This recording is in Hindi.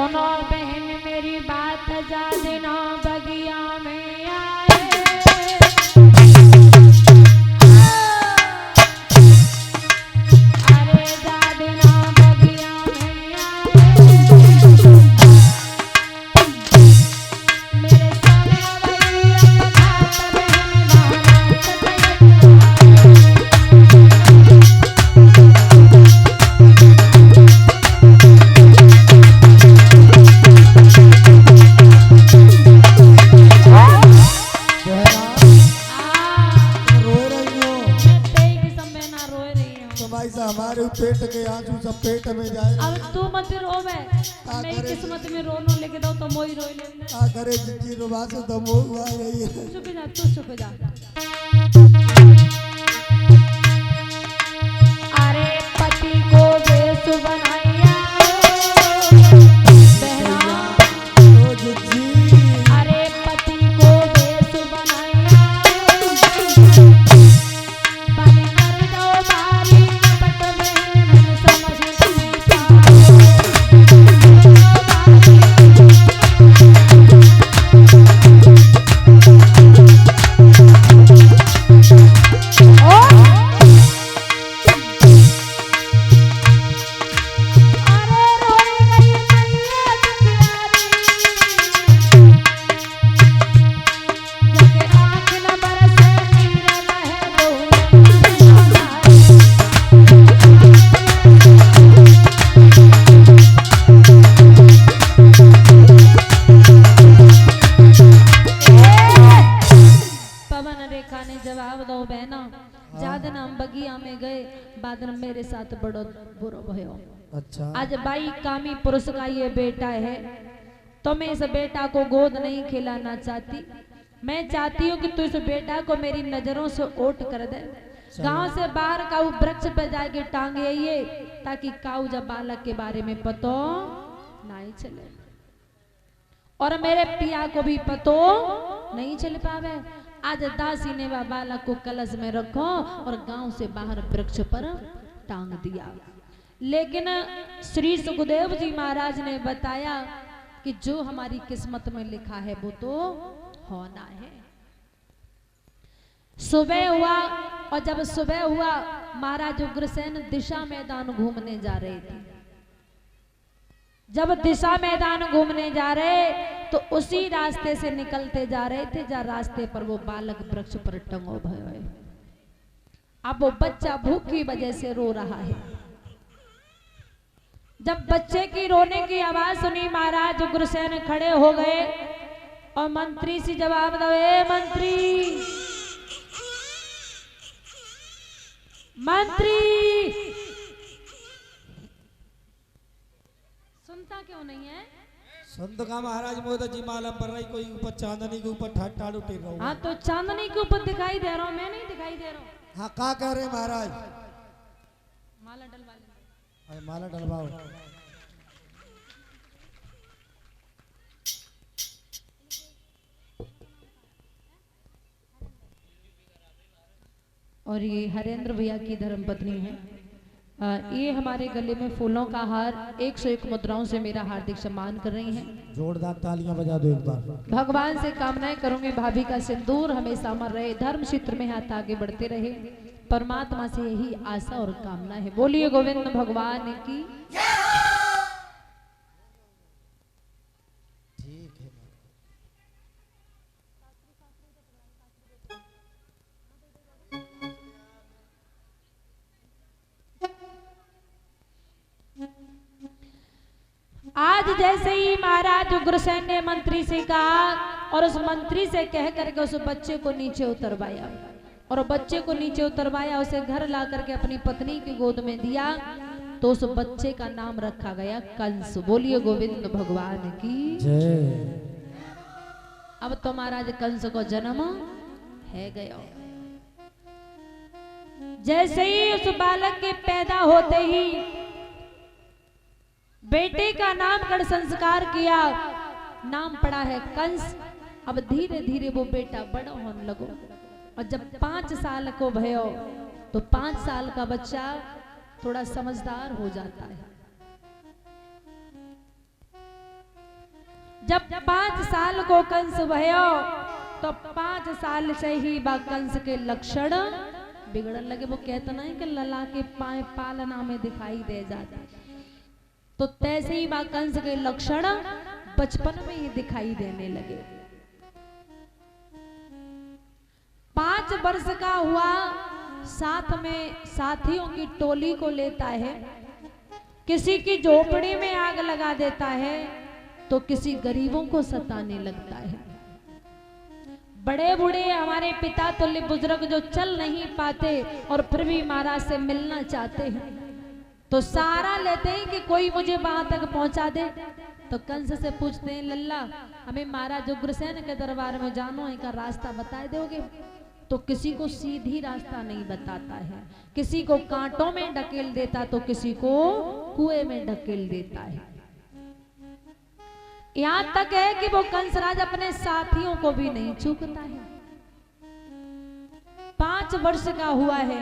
सुनो बहन मेरी बात, जा दिना बगिया में आए, अरे जा दिना बगिया में आए, मेरे सोने भैया घाट बहन हमारे पेट के आंसू सब पेट में जाए। अब तू मत रोवे, मेरी किस्मत में रोनो लेके दो तो मोई रोई ले। आ करे जिंदगी रोवा से तो मोई आ रही है। चुप जा, तू चुप जा। अरे पति को बेस बनाया बहना, ओ जी अरे पति को बेस बनाया, बन कर दो बारी पट में मन समझ नहीं बगिया में गए बादल मेरे साथ बड़ो बुरो भयो। अच्छा आज बाई कामी पुरुष का ये बेटा है तो मैं इस बेटा को गोद नहीं खिलाना चाहती। मैं चाहती हूँ कि तू इस बेटा को मेरी नजरों से ओट कर दे। गांव से बाहर काऊ वृक्ष पर जाके टांगे आइए ताकि काऊ जब बालक के बारे में पतो नहीं चले और मेरे पिया को भी पतो नहीं चल पावे। आज दासी ने वह बालक को कलश में रखो और गांव से बाहर वृक्ष पर टांग दिया। लेकिन श्री सुखदेव जी महाराज ने बताया कि जो हमारी किस्मत में लिखा है वो तो होना है। सुबह हुआ और जब सुबह हुआ महाराज उग्रसेन दिशा मैदान घूमने जा रहे थे। जब दिशा मैदान घूमने जा रहे तो उसी रास्ते से निकलते जा रहे थे जहाँ रास्ते पर वो बालक वृक्ष पर टंगो भयो है। अब वो बच्चा भूख की वजह से रो रहा है। जब बच्चे की रोने की आवाज सुनी महाराज उग्रसेन खड़े हो गए और मंत्री से जवाब दो, ए मंत्री, मंत्री सुनता क्यों नहीं है? संत का महाराज मोदी जी मालूम पर रही कोई ऊपर चांदनी के ऊपर ठाड़ उठे रहो। हाँ तो चांदनी के ऊपर दिखाई दे रहा हूँ, मैं नहीं दिखाई दे रहा हूँ। हाँ का कह रहे महाराज? माला डलवा ले। अरे माला डलवाओ। और ये हरेंद्र भैया की धर्मपत्नी है। ये हमारे गले में फूलों का हार 101 मुद्राओं से मेरा हार्दिक सम्मान कर रही हैं। जोरदार तालियां बजा दो एक बार। भगवान से कामनाएं करूंगी भाभी का सिंदूर हमेशा अमर रहे, धर्म क्षेत्र में हाथ आगे बढ़ते रहे। परमात्मा से यही आशा और कामना है। बोलिए गोविंद भगवान की। ठीक है। आज जैसे ही महाराज उग्रसेन ने मंत्री से कहा और उस मंत्री से कह करके उस बच्चे को नीचे उतरवाया और बच्चे को नीचे उतरवाया, उसे घर ला करके अपनी पत्नी की गोद में दिया तो उस बच्चे का नाम रखा गया कंस। बोलिए गोविंद भगवान की जय। अब तो महाराज कंस को जन्म है गया। जैसे ही उस बालक के पैदा होते ही बेटे का नामकरण संस्कार किया, नाम पड़ा है कंस। अब धीरे धीरे वो बेटा बड़ा होने लगो और जब 5 साल को भयो तो 5 साल का बच्चा थोड़ा समझदार हो जाता है। जब 5 साल को कंस भयो तो 5 साल से ही बा कंस के लक्षण बिगड़न लगे। वो कहता नहीं कि लला के पाए पालना में दिखाई दे जाता, तो तैसे ही बा कंस के लक्षण बचपन में ही दिखाई देने लगे। 5 वर्ष का हुआ, साथ में साथियों की टोली को लेता है, किसी की झोपड़ी में आग लगा देता है तो किसी गरीबों को सताने लगता है। बड़े बूढ़े हमारे पिता तुल्य बुजुर्ग जो चल नहीं पाते और फिर भी महाराज से मिलना चाहते हैं तो सहारा लेते हैं कि कोई मुझे वहां तक पहुंचा दे। तो कंस से पूछते हैं, लल्ला हमें महाराज उग्रसेन के दरबार में जानो है का रास्ता बता दोगे? तो किसी को सीधी रास्ता नहीं बताता है, किसी को कांटों में ढकेल देता तो किसी को कुएं में ढकेल देता है। यहां तक है कि वो कंसराज अपने साथियों को भी नहीं चूकता है। 5 वर्ष का हुआ है,